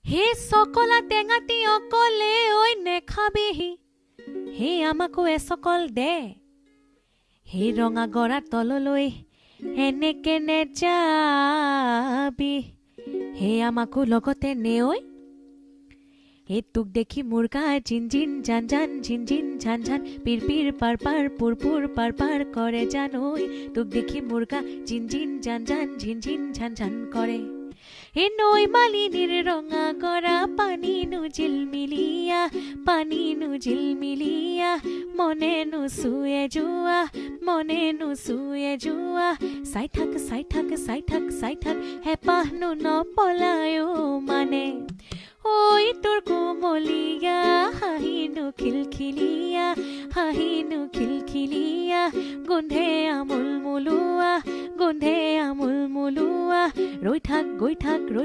হে চকলা টেঙাটি অকলে ঐ নেখাবিহি হে আমাকো এচকল দে হে ৰঙা গৰাৰ তললৈ এনেকে নেযাবি হে আমাকো লগতে নেঐ এ তোক দেখি মোৰ গা জিন জিন জান জান ঝিন ঝিন ঝান ঝান পিৰ পিৰ পাৰ পাৰ পুৰ পুৰ পাৰ পাৰ কৰে জানৈ তোক দেখি মোৰ গা জিন জিন জান জান ঝিন ঝিন ঝান ঝান কৰে হে নৈ মালিনীৰ ৰঙা গৰা পানী নু ঝিলমিলিয়া মনে নুচুৱে যোৱা চাই থাক হেঁপাহনো নপলায়ো মানে ঐ তোৰ কোমলীয়া হাঁহিনো খিলখিলিয়া গোন্ধে আমোল মোলোৱা ৰৈ থাক গৈ থাক